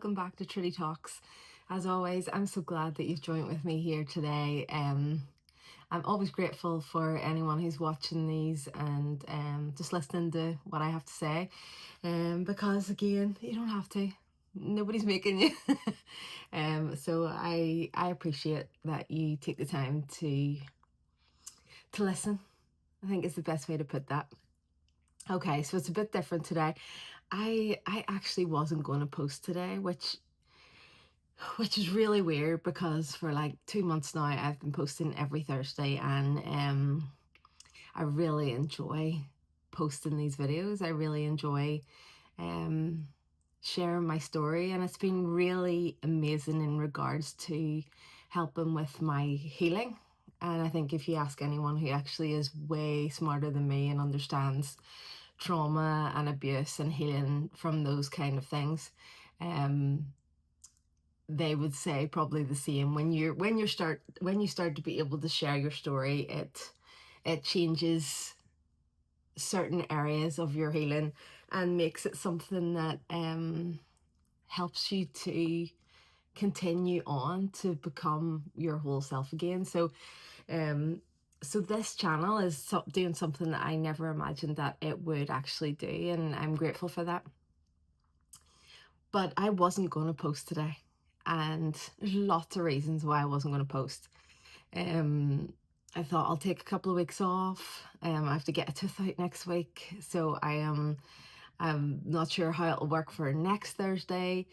welcome back to Truly Talks. As always, I'm so glad that you've joined with me here today. I'm always grateful for anyone who's watching these and just listening to what I have to say. Because again, you don't have to. Nobody's making you. So I appreciate that you take the time to listen. I think is the best way to put that. Okay, so it's a bit different today. I actually wasn't going to post today, which is really weird because for like 2 months now I've been posting every Thursday, and I really enjoy posting these videos. I really enjoy um sharing my story, and it's been really amazing in regards to helping with my healing. And I think if you ask anyone who actually is way smarter than me and understands trauma and abuse and healing from those kind of things, they would say probably the same. When you start to be able to share your story, it changes certain areas of your healing and makes it something that helps you to continue on to become your whole self again. So this channel is doing something that I never imagined that it would actually do, and I'm grateful for that. But I wasn't going to post today, and there's lots of reasons why I wasn't going to post. I thought I'll take a couple of weeks off. I have to get a tooth out next week, so I'm not sure how it'll work for next Thursday.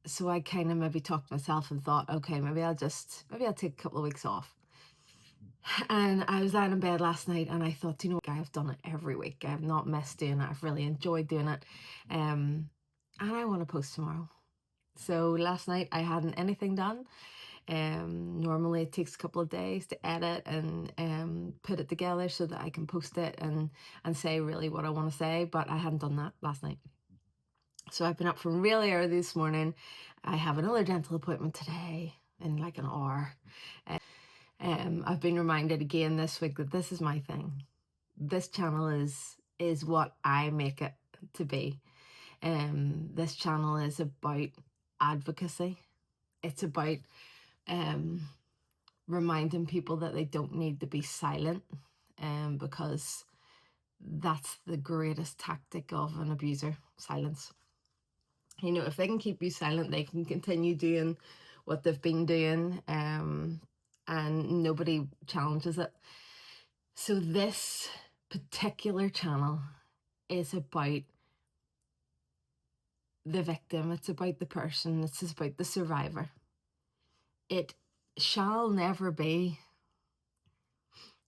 So I kind of maybe talked to myself and thought, okay, maybe I'll take a couple of weeks off. And I was lying in bed last night and I thought, I've done it every week. I've not missed doing it. I've really enjoyed doing it. And I want to post tomorrow. So last night I hadn't anything done. Normally it takes a couple of days to edit and put it together so that I can post it and say really what I want to say, but I hadn't done that last night. So I've been up from really early this morning. I have another dental appointment today in like an hour. I've been reminded again this week that this is my thing. This channel is what I make it to be. This channel is about advocacy. It's about reminding people that they don't need to be silent, because that's the greatest tactic of an abuser: silence. If they can keep you silent, they can continue doing what they've been doing, and nobody challenges it. So this particular channel is about the victim. It's about the person. It's about the survivor. It shall never be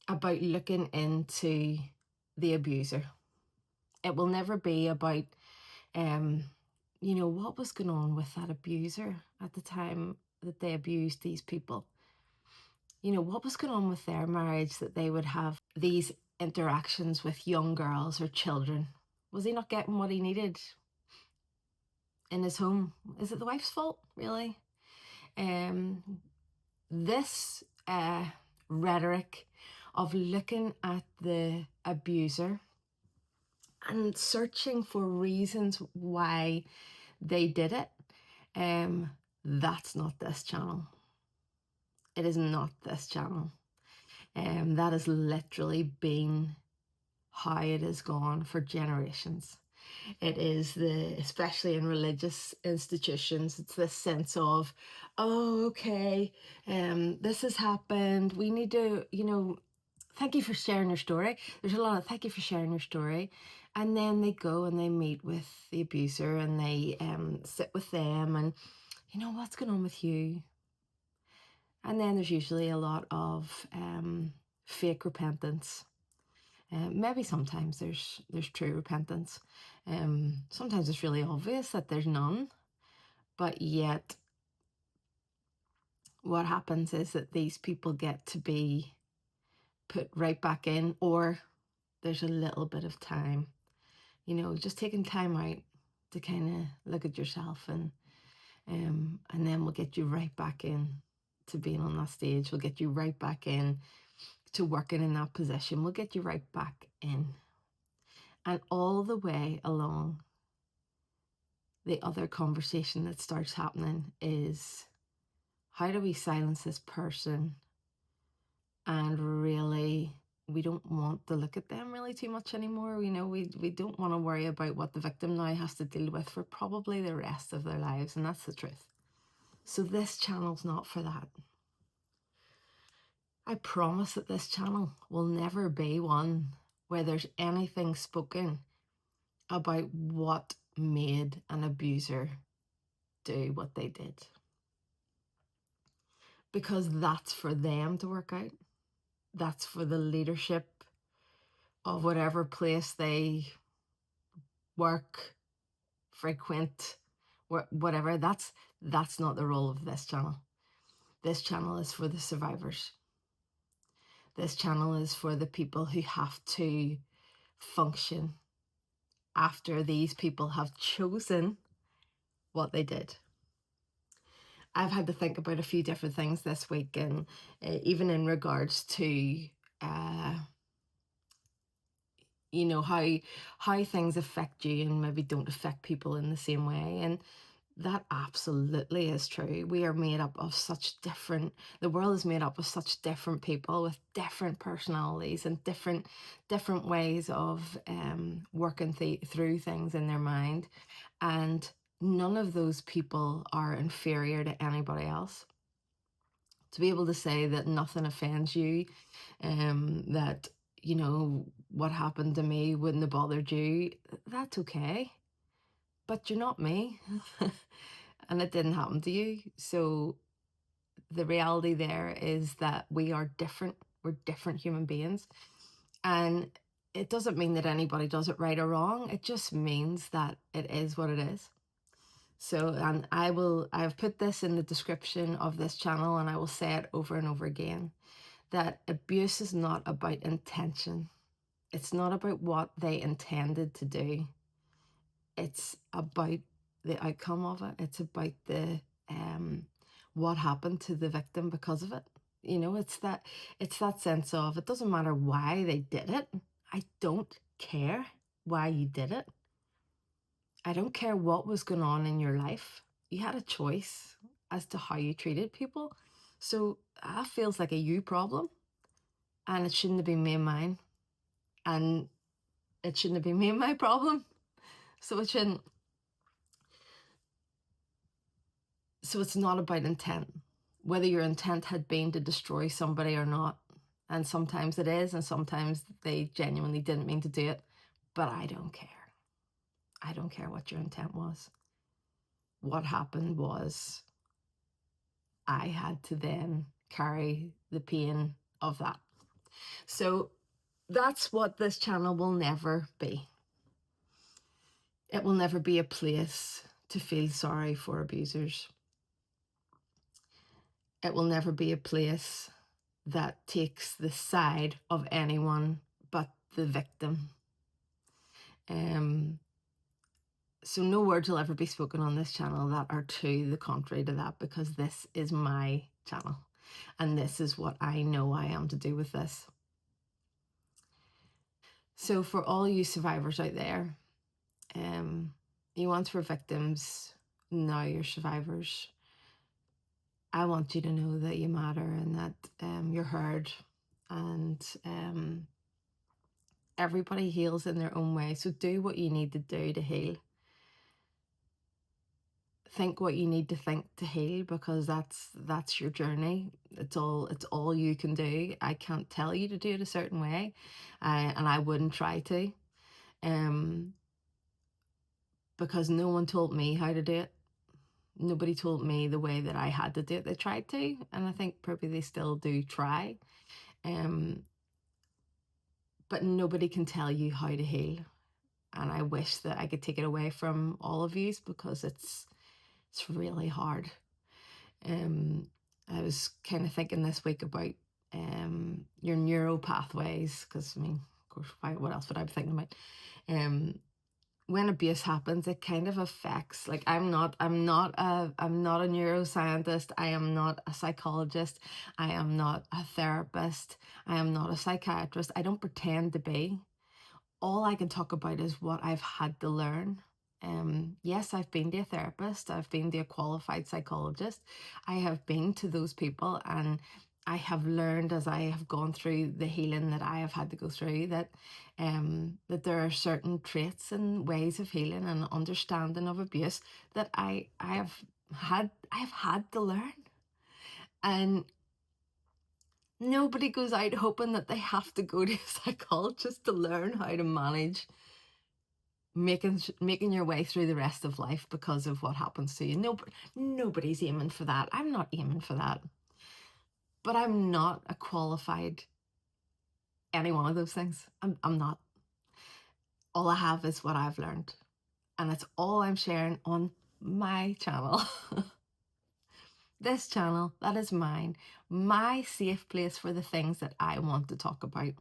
about looking into the abuser. It will never be about what was going on with that abuser at the time that they abused these people. What was going on with their marriage that they would have these interactions with young girls or children? Was he not getting what he needed in his home? Is it the wife's fault, really? This rhetoric of looking at the abuser and searching for reasons why they did it, that's not this channel. It is not this channel. That has literally been how it has gone for generations. It is especially in religious institutions, it's this sense of, oh, okay, this has happened. We need to, thank you for sharing your story. There's a lot of thank you for sharing your story. And then they go and they meet with the abuser and they sit with them and, what's going on with you? And then there's usually a lot of fake repentance. Maybe sometimes there's true repentance. Sometimes it's really obvious that there's none. But yet what happens is that these people get to be put right back in, or there's a little bit of time, just taking time out to kind of look at yourself, and then we'll get you right back in to being on that stage. We'll get you right back in to working in that position. We'll get you right back in. And all the way along, the other conversation that starts happening is, how do we silence this person? And really, we don't want to look at them really too much anymore. We don't want to worry about what the victim now has to deal with for probably the rest of their lives, and that's the truth. So this channel's not for that. I promise that this channel will never be one where there's anything spoken about what made an abuser do what they did. Because that's for them to work out. That's for the leadership of whatever place they work, frequent, whatever. That's not the role of this channel. This channel is for the survivors. This channel is for the people who have to function after these people have chosen what they did. I've had to think about a few different things this week, and even in regards to how things affect you and maybe don't affect people in the same way. And that absolutely is true. We are made up of the world is made up of such different people with different personalities and different ways of working through things in their mind. And none of those people are inferior to anybody else. To be able to say that nothing offends you, that, what happened to me wouldn't have bothered you, that's okay. But you're not me. And it didn't happen to you. So the reality there is that we are different. We're different human beings. And it doesn't mean that anybody does it right or wrong. It just means that it is what it is. So, and I've put this in the description of this channel, and I will say it over and over again, that abuse is not about intention. It's not about what they intended to do. It's about the outcome of it. It's about the what happened to the victim because of it. It's that sense of, it doesn't matter why they did it. I don't care why you did it. I don't care what was going on in your life. You had a choice as to how you treated people. So that feels like a you problem. And it shouldn't have been me and mine. And it shouldn't have been me and my problem. So it shouldn't. So it's not about intent, whether your intent had been to destroy somebody or not. And sometimes it is, and sometimes they genuinely didn't mean to do it. But I don't care. I don't care what your intent was. What happened was, I had to then carry the pain of that. So that's what this channel will never be. It will never be a place to feel sorry for abusers. It will never be a place that takes the side of anyone but the victim. So no words will ever be spoken on this channel that are to the contrary to that, because this is my channel and this is what I know I am to do with this. So for all you survivors out there, you once were victims, now you're survivors. I want you to know that you matter and that you're heard, and everybody heals in their own way. So do what you need to do to heal. Think what you need to think to heal, because that's your journey. It's all you can do. I can't tell you to do it a certain way, and I wouldn't try to, because no one told me how to do it. Nobody told me the way that I had to do it. They tried to, and I think probably they still do try, but nobody can tell you how to heal. And I wish that I could take it away from all of you, because it's really hard. I was kind of thinking this week about your neural pathways, because of course, what else would I be thinking about? When abuse happens, it kind of affects, like, I'm not a neuroscientist. I am not a psychologist. I am not a therapist. I am not a psychiatrist. I don't pretend to be. All I can talk about is what I've had to learn. Yes, I've been to a therapist, I've been to a qualified psychologist, I have been to those people, and I have learned as I have gone through the healing that I have had to go through that there are certain traits and ways of healing and understanding of abuse that I have had to learn. And nobody goes out hoping that they have to go to a psychologist to learn how to manage making your way through the rest of life because of what happens to you. Nobody's aiming for that. I'm not aiming for that. But I'm not a qualified any one of those things. I'm not. All I have is what I've learned. And it's all I'm sharing on my channel. This channel, that is mine. My safe place for the things that I want to talk about.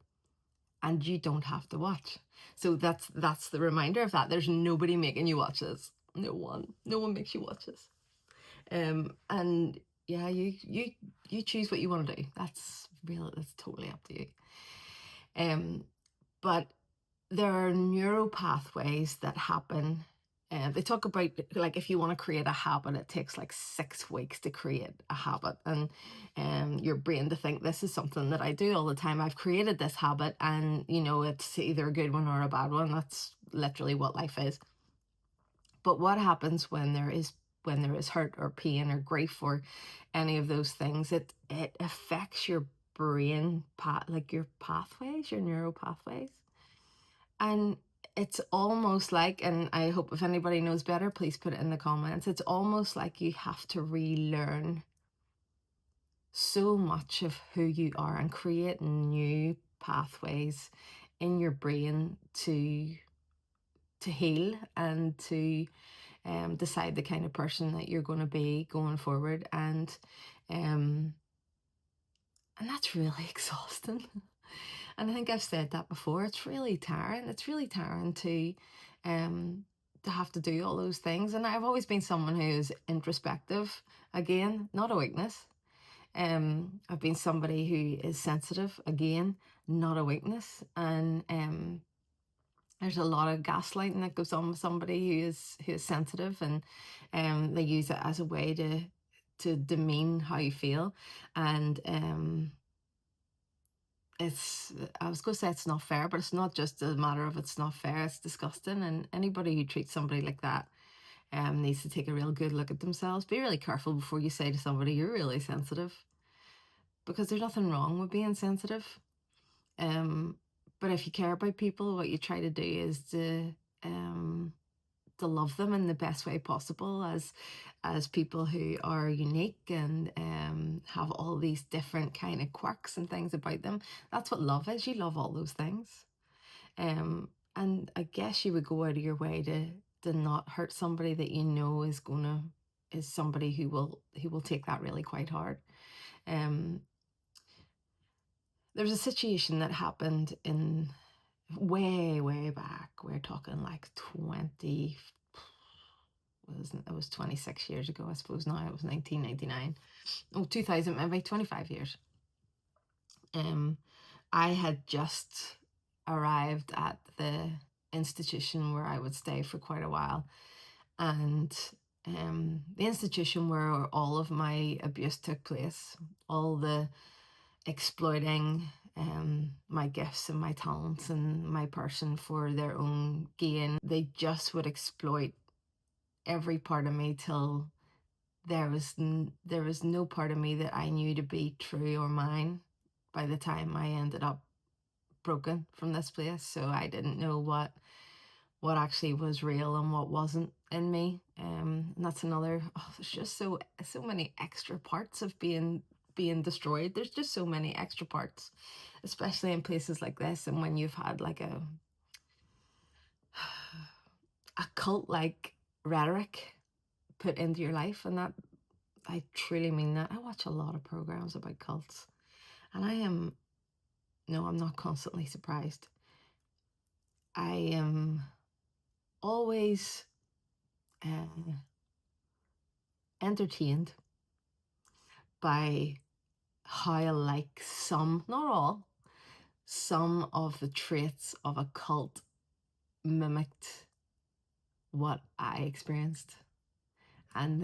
And you don't have to watch. So that's the reminder of that. There's nobody making you watch this. No one makes you watch this. And yeah, you choose what you want to do. That's totally up to you. But there are neural pathways that happen. They talk about, like, if you want to create a habit, it takes like 6 weeks to create a habit, and your brain to think this is something that I do all the time. I've created this habit, and it's either a good one or a bad one. That's literally what life is. But what happens when there is hurt or pain or grief or any of those things? It affects your brain like your pathways, your neural pathways. And it's almost like, and I hope if anybody knows better, please put it in the comments. It's almost like you have to relearn so much of who you are and create new pathways in your brain to heal and to decide the kind of person that you're going to be going forward. And that's really exhausting. And I think I've said that before. It's really tiring. It's really tiring to have to do all those things. And I've always been someone who is introspective. Again, not a weakness. I've been somebody who is sensitive. Again, not a weakness. And there's a lot of gaslighting that goes on with somebody who is sensitive, and they use it as a way to demean how you feel. And I was going to say it's not fair, but it's not just a matter of it's not fair, it's disgusting. And anybody who treats somebody like that needs to take a real good look at themselves. Be really careful before you say to somebody you're really sensitive, because there's nothing wrong with being sensitive. But if you care about people, what you try to do is to love them in the best way possible as people who are unique and have all these different kind of quirks and things about them. That's what love is. You love all those things. And I guess you would go out of your way to not hurt somebody that you know is somebody who will take that really quite hard. There's a situation that happened in way back. We're talking like 26 years ago, I suppose. Now it was 1999. 2000, maybe 25 years. I had just arrived at the institution where I would stay for quite a while, and the institution where all of my abuse took place, all the exploiting my gifts and my talents and my person for their own gain. They just would exploit every part of me till there was no part of me that I knew to be true or mine by the time I ended up broken from this place. So I didn't know what actually was real and what wasn't in me. And that's another, there's just so many extra parts of being destroyed. There's just so many extra parts, especially in places like this. And when you've had like a cult like rhetoric put into your life, and that, I truly mean that. I watch a lot of programs about cults, and I'm not constantly surprised. I am always entertained by how alike some, not all, some of the traits of a cult mimicked what I experienced and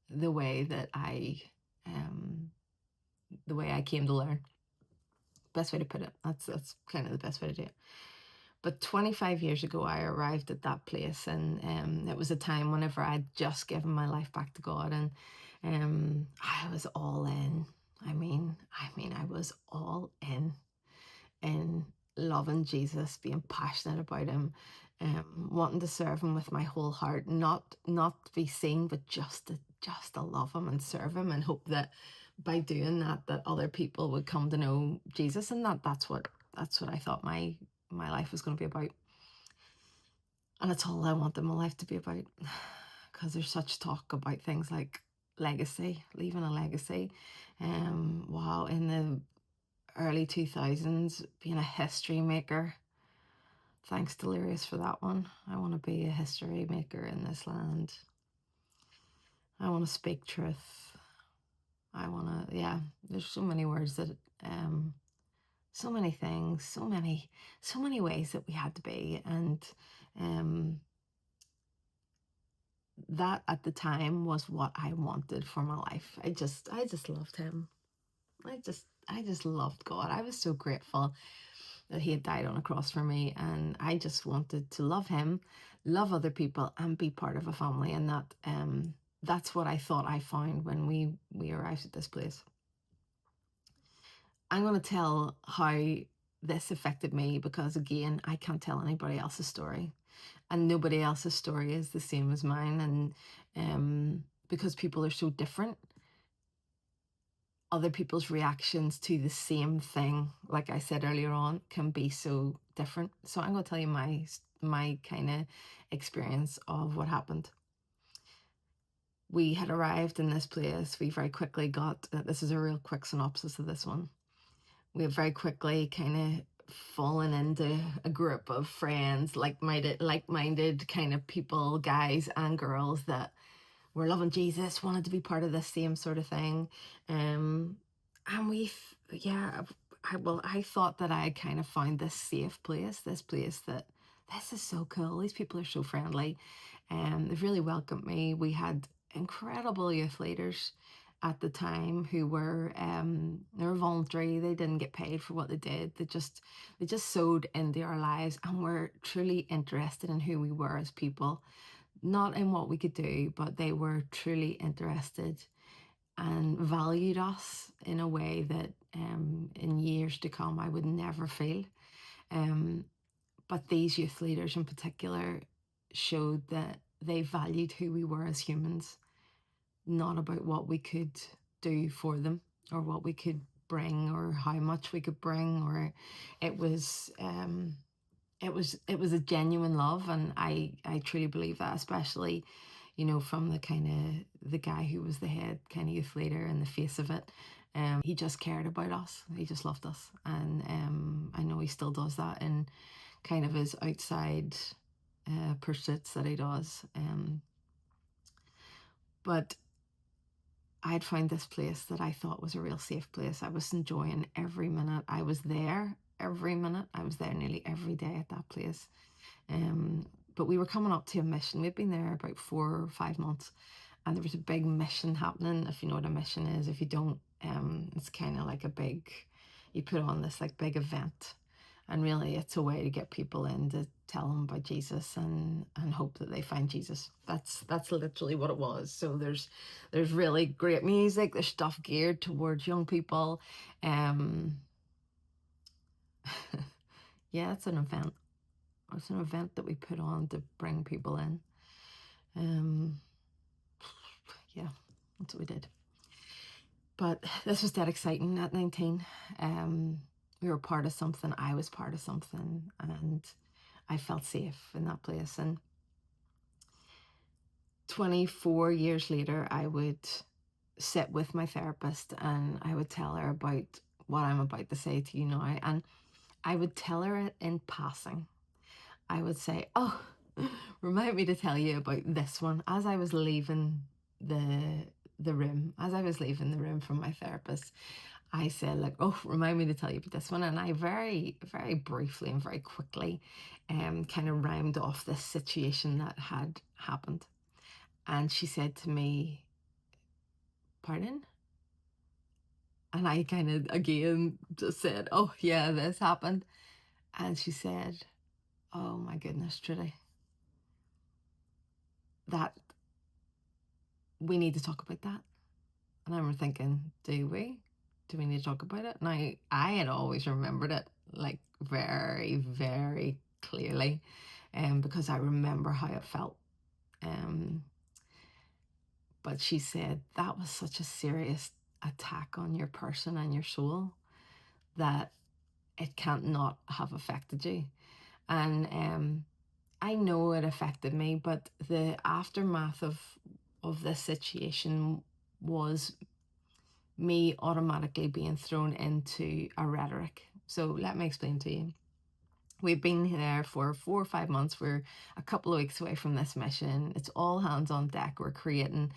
the way that um the way I came to learn. Best way to put it. That's kind of the best way to do it. But 25 years ago, I arrived at that place, and it was a time whenever I'd just given my life back to God, and I was all in. I was all in loving Jesus, being passionate about Him, wanting to serve Him with my whole heart, not to be seen, but just to love Him and serve Him, and hope that by doing that, that other people would come to know Jesus, and that's what I thought my life was going to be about. And it's all I wanted my life to be about. Because there's such talk about things like legacy, leaving a legacy. Wow, in the early 2000s, being a history maker. Thanks, Delirious, for that one. I want to be a history maker in this land. I want to speak truth. I want to, yeah, there's so many words that, so many things, so many ways that we had to be. And that at the time was what I wanted for my life. I just loved Him. I just loved God. I was so grateful that He had died on a cross for me, and I just wanted to love Him, love other people, and be part of a family. And that's what I thought I found when we arrived at this place. I'm going to tell how this affected me, because again, I can't tell anybody else's story, and nobody else's story is the same as mine. And because people are so different, other people's reactions to the same thing, like I said earlier on, can be so different. So I'm going to tell you my kind of experience of what happened. We had arrived in this place. We very quickly got, this is a real quick synopsis of this one. We have very quickly kind of fallen into a group of friends, like-minded kind of people, guys and girls, that were loving Jesus, wanted to be part of this same sort of thing. And yeah, I thought that I had kind of found this safe place, this is so cool. These people are so friendly, and they've really welcomed me. We had incredible youth leaders at the time who were they were voluntary. They didn't get paid for what they did. They just sowed into our lives and were truly interested in who we were as people, not in what we could do, but they were truly interested and valued us in a way that in years to come I would never feel. But these youth leaders in particular showed that they valued who we were as humans, not about what we could do for them or what we could bring or how much we could bring. Or it was a genuine love, and I truly believe that, especially from the kind of the guy who was the head kind of youth leader and the face of it. He just cared about us. He just loved us, and I know he still does that in kind of his outside pursuits that he does. But I'd found this place that I thought was a real safe place. I was enjoying every minute. I was there every minute. I was there nearly every day at that place. But we were coming up to a mission. We'd been there about 4 or 5 months, and there was a big mission happening. If you know what a mission is, if you don't, it's kind of like you put on this like big event, and really it's a way to get people in to tell them about Jesus and hope that they find Jesus. That's literally what it was. So there's really great music. There's stuff geared towards young people. Yeah, it's an event. It's an event that we put on to bring people in. Yeah, that's what we did. But this was dead exciting at 19. We were part of something. I was part of something, and I felt safe in that place. And 24 years later, I would sit with my therapist and I would tell her about what I'm about to say to you now. And I would tell her it in passing. I would say, oh, remind me to tell you about this one, as I was leaving the room, from my therapist. I said, like, oh, remind me to tell you about this one. And I very, very briefly and very quickly kind of rhymed off this situation that had happened. And she said to me, pardon? And I kind of again just said, oh, yeah, this happened. And she said, oh my goodness, Trudy, that we need to talk about that. And I remember thinking, do we? Do we need to talk about it? Now, I had always remembered it like very, very clearly, because I remember how it felt. But she said that was such a serious attack on your person and your soul that it can't not have affected you. And I know it affected me, but the aftermath of this situation was me automatically being thrown into a rhetoric. So let me explain to you. We've been there for 4 or 5 months. We're a couple of weeks away from this mission. It's all hands on deck. We're creating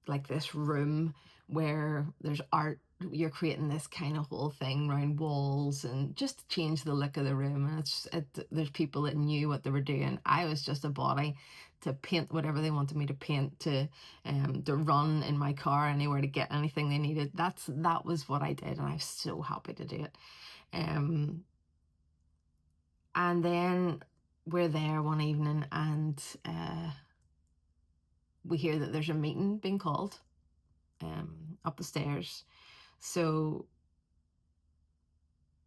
like this room where there's art. You're creating this kind of whole thing around walls and just to change the look of the room. And there's people that knew what they were doing. I was just a body to paint whatever they wanted me to paint, to run in my car anywhere to get anything they needed. That was what I did, and I was so happy to do it. And then we're there one evening, and we hear that there's a meeting being called up the stairs. So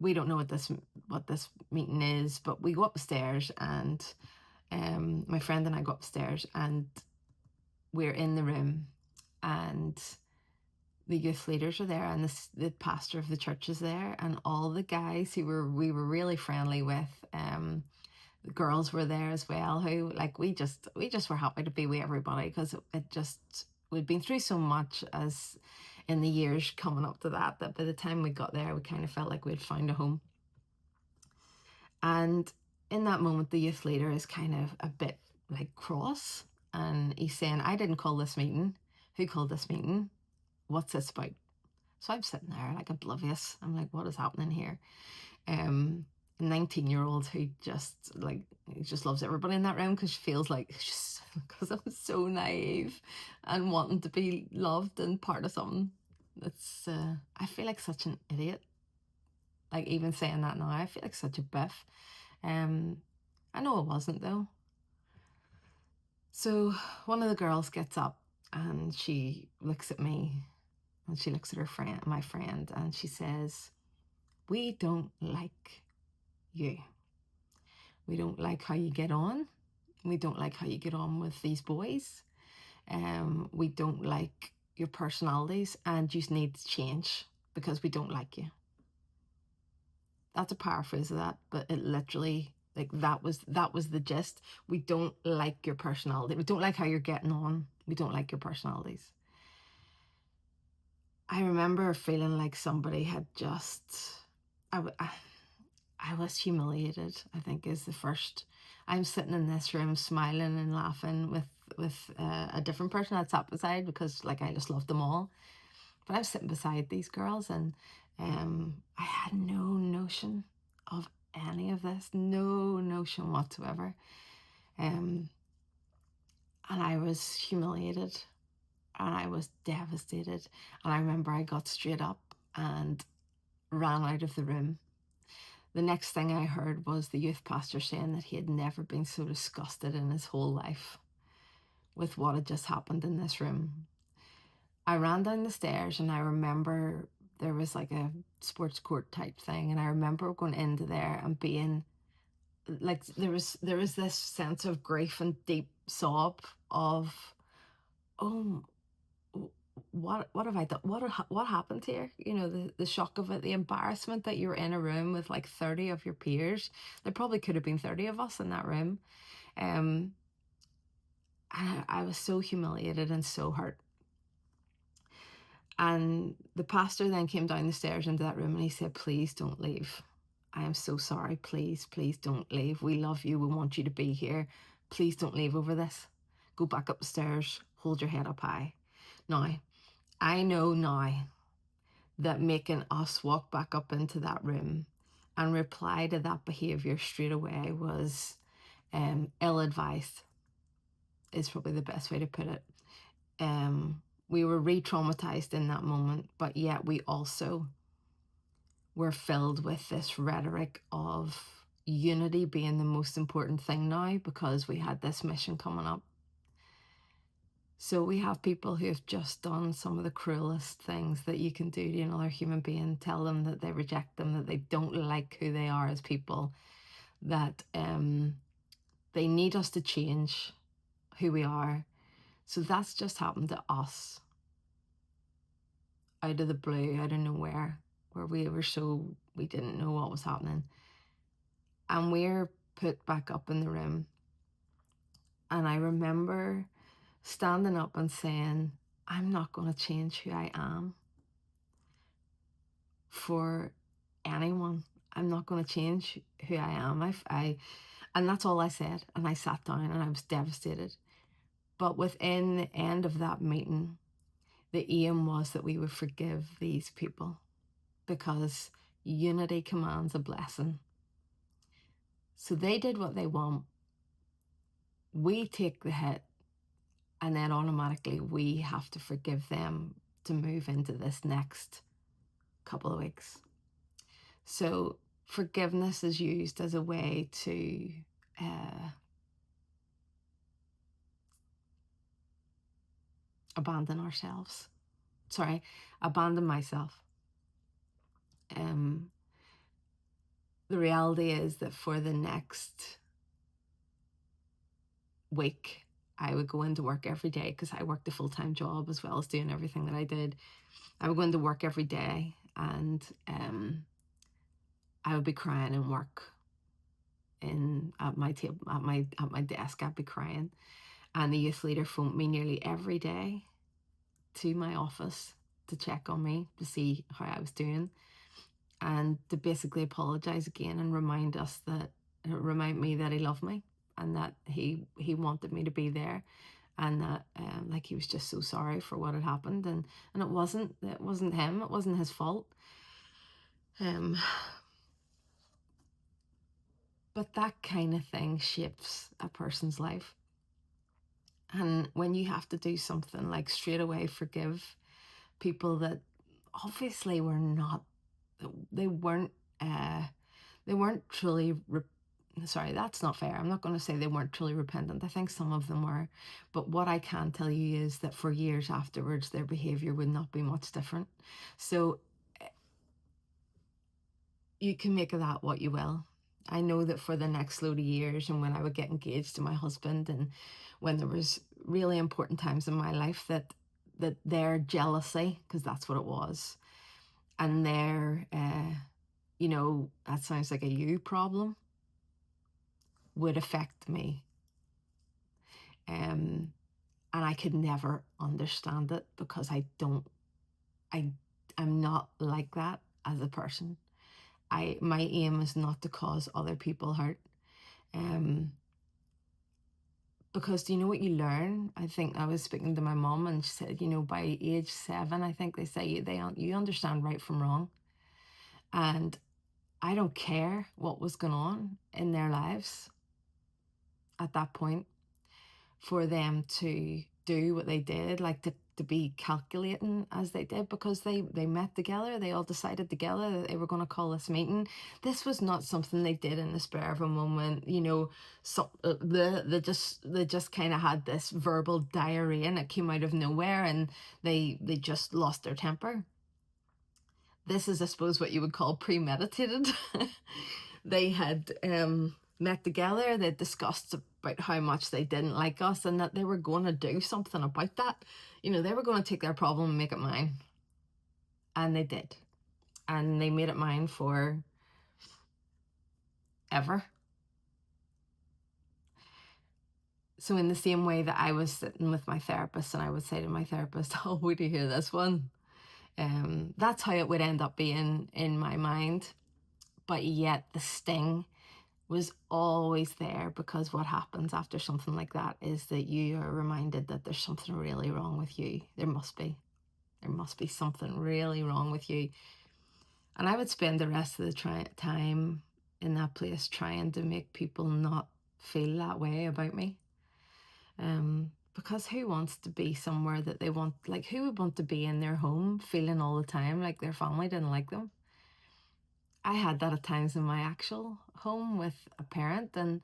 we don't know what this meeting is, but we go upstairs, and my friend and I go upstairs, and we're in the room, and the youth leaders are there, and the pastor of the church is there, and all the guys who we were really friendly with. The girls were there as well, who like we just were happy to be with everybody, because we'd been through so much as in the years coming up to that by the time we got there, we kind of felt like we'd found a home. And in that moment, the youth leader is kind of a bit like cross, and he's saying, I didn't call this meeting. Who called this meeting? What's this about? So I'm sitting there like oblivious. I'm like, what is happening here? 19-year-old who just loves everybody in that room, because she feels like, because I'm so naive and wanting to be loved and part of something. That's I feel like such an idiot. Like, even saying that now, I feel like such a biff. I know it wasn't though. So one of the girls gets up, and she looks at me, and she looks at my friend, and she says, we don't like you. We don't like how you get on. We don't like how you get on with these boys. We don't like your personalities, and you need to change because we don't like you. That's a paraphrase of that, but it literally, like, that was the gist. We don't like your personality. We don't like how you're getting on. We don't like your personalities. I remember feeling like somebody had just, I was humiliated, I think, is the first. I'm sitting in this room smiling and laughing with a different person I'd sat beside, because like I just loved them all. But I was sitting beside these girls, and I had no notion of any of this, no notion whatsoever. And I was humiliated, and I was devastated. And I remember I got straight up and ran out of the room. The next thing I heard was the youth pastor saying that he had never been so disgusted in his whole life with what had just happened in this room. I ran down the stairs, and I remember there was like a sports court type thing, and I remember going into there and being like, there was this sense of grief and deep sob of, oh, what have I done? What happened here? You know, the shock of it, the embarrassment that you're in a room with like 30 of your peers. There probably could have been 30 of us in that room. And I was so humiliated and so hurt. And the pastor then came down the stairs into that room, and he said, please don't leave. I am so sorry. Please, please don't leave. We love you. We want you to be here. Please don't leave over this. Go back upstairs. Hold your head up high. Now, I know now that making us walk back up into that room and reply to that behavior straight away was ill-advised, is probably the best way to put it. We were re-traumatized in that moment, but yet we also were filled with this rhetoric of unity being the most important thing now because we had this mission coming up. So we have people who have just done some of the cruelest things that you can do to another human being, tell them that they reject them, that they don't like who they are as people, that they need us to change who we are. So that's just happened to us out of the blue, out of nowhere, where we didn't know what was happening. And we're put back up in the room. And I remember standing up and saying, I'm not going to change who I am for anyone. I'm not going to change who I am. And that's all I said. And I sat down and I was devastated. But within the end of that meeting, the aim was that we would forgive these people because unity commands a blessing. So they did what they want. We take the hit, and then automatically we have to forgive them to move into this next couple of weeks. So forgiveness is used as a way to abandon ourselves. Abandon myself. The reality is that for the next week, I would go into work every day because I worked a full-time job as well as doing everything that I did. I would go into work every day and I would be crying in work. At my table, at my desk, I'd be crying. And the youth leader phoned me nearly every day to my office to check on me, to see how I was doing, and to basically apologize again and remind me that he loved me and that he wanted me to be there, and that like he was just so sorry for what had happened, and it wasn't him, it wasn't his fault. But that kind of thing shapes a person's life. And when you have to do something like straight away forgive people that obviously were not, they weren't truly, sorry, that's not fair. I'm not going to say they weren't truly repentant. I think some of them were. But what I can tell you is that for years afterwards, their behavior would not be much different. So you can make of that what you will. I know that for the next load of years, and when I would get engaged to my husband, and when there was really important times in my life, that their jealousy, because that's what it was, and their, that sounds like a you problem, would affect me. And I could never understand it because I'm not like that as a person. My aim is not to cause other people hurt. Because do you know what you learn? I think I was speaking to my mom and she said, by age 7, I think they say you understand right from wrong. And I don't care what was going on in their lives at that point for them to do what they did, like to be calculating as they did, because they met together, they all decided together that they were going to call this meeting. This was not something they did in the spur of a moment, so they just kind of had this verbal diarrhea and it came out of nowhere, and they just lost their temper. This is, I suppose, what you would call premeditated. They had met together, they discussed about how much they didn't like us and that they were going to do something about that. They were going to take their problem and make it mine. And they did. And they made it mine for ever. So in the same way that I was sitting with my therapist and I would say to my therapist, oh, would you hear this one? That's how it would end up being in my mind. But yet the sting was always there, because what happens after something like that is that you are reminded that there's something really wrong with you. There must be. There must be something really wrong with you. And I would spend the rest of the time in that place trying to make people not feel that way about me. Because who wants to be somewhere that they want, like, who would want to be in their home feeling all the time like their family didn't like them? I had that at times in my actual home with a parent, and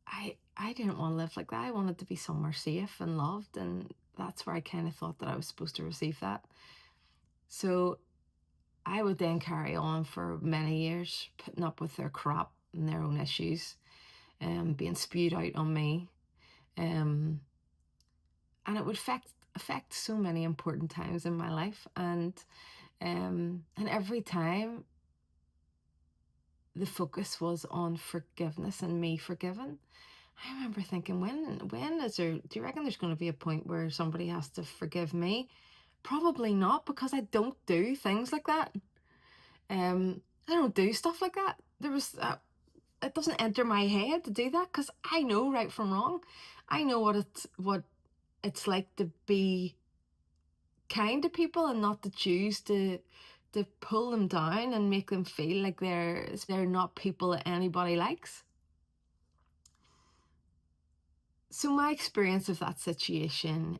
I didn't want to live like that. I wanted to be somewhere safe and loved, and that's where I kind of thought that I was supposed to receive that. So I would then carry on for many years, putting up with their crap and their own issues, being spewed out on me. Um, and it would affect so many important times in my life. And every time the focus was on forgiveness and me forgiving. I remember thinking, when is there, do you reckon there's going to be a point where somebody has to forgive me? Probably not, because I don't do things like that. I don't do stuff like that. It doesn't enter my head to do that, because I know right from wrong. I know what it's like to be kind to people and not to choose to pull them down and make them feel like they're not people that anybody likes. So my experience of that situation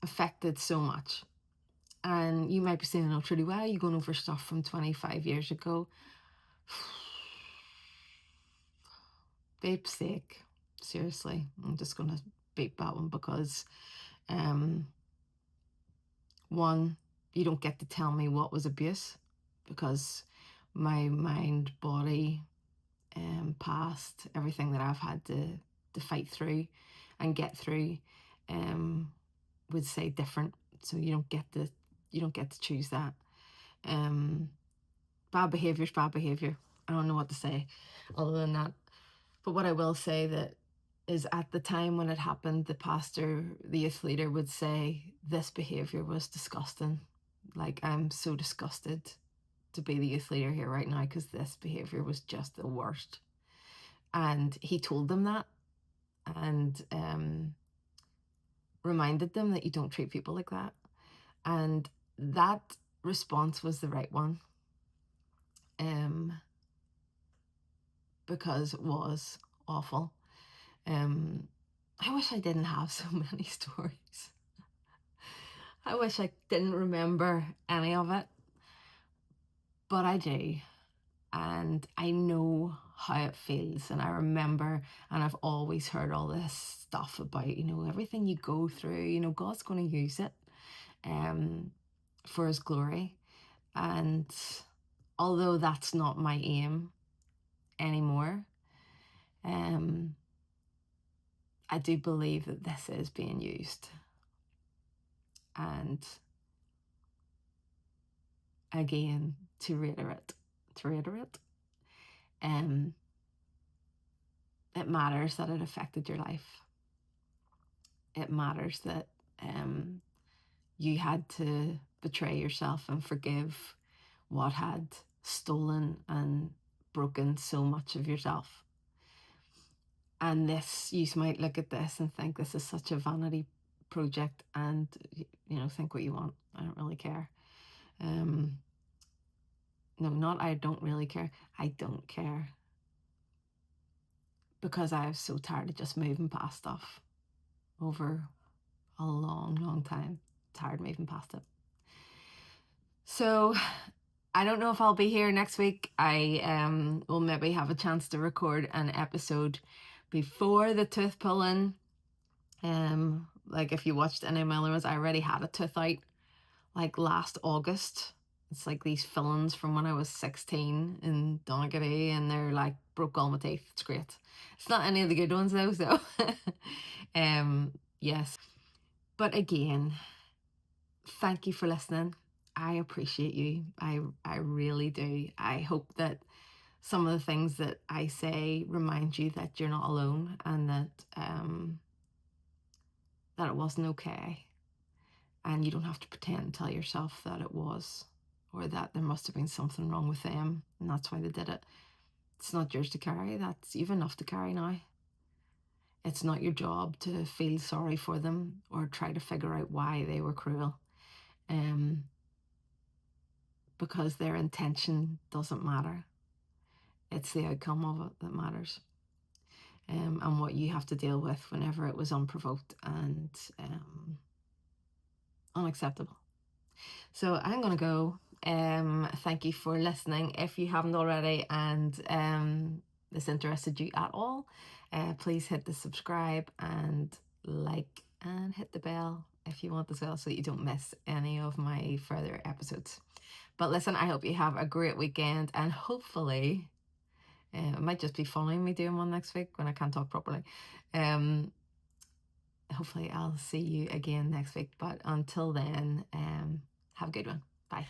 affected so much. And you might be saying, "Oh, Trudy, why are you going over stuff from 25 years ago?" Babe's sake, seriously, I'm just going to beat that one, because one, you don't get to tell me what was abuse, because my mind, body, past, everything that I've had to fight through and get through, would say different. So you don't get to choose that. Bad behavior is bad behavior. I don't know what to say other than that. But what I will say that is, at the time when it happened, the pastor, the youth leader, would say this behavior was disgusting. Like, I'm so disgusted to be the youth leader here right now, because this behavior was just the worst. And he told them that, and reminded them that you don't treat people like that. And that response was the right one, because it was awful. I wish I didn't have so many stories. I wish I didn't remember any of it, but I do. And I know how it feels. And I remember, and I've always heard all this stuff about, everything you go through, God's going to use it for his glory. And although that's not my aim anymore, I do believe that this is being used. And again, to reiterate, it matters that it affected your life. It matters that you had to betray yourself and forgive what had stolen and broken so much of yourself. And this, you might look at this and think this is such a vanity project, and think what you want. I don't really care. No, not I don't really care. I don't care. Because I was so tired of just moving past stuff over a long, long time. Tired of moving past it. So I don't know if I'll be here next week. I will maybe have a chance to record an episode before the tooth pulling. Like, if you watched any of my other ones, I already had a tooth out like last August. It's like these fillings from when I was 16 in Donegal, and they're like, broke all my teeth. It's great. It's not any of the good ones though, so yes. But again, thank you for listening. I appreciate you. I really do. I hope that some of the things that I say remind you that you're not alone, and that it wasn't okay. And you don't have to pretend to tell yourself that it was, or that there must have been something wrong with them and that's why they did it. It's not yours to carry. You've enough to carry now. It's not your job to feel sorry for them or try to figure out why they were cruel. because their intention doesn't matter. It's the outcome of it that matters, and what you have to deal with whenever it was unprovoked and unacceptable. So I'm going to go. Thank you for listening. If you haven't already and this interested you at all, please hit the subscribe and like and hit the bell if you want as well, so that you don't miss any of my further episodes. But listen, I hope you have a great weekend, and hopefully it might just be following me doing one next week when I can't talk properly. Hopefully I'll see you again next week, but until then, have a good one. Bye.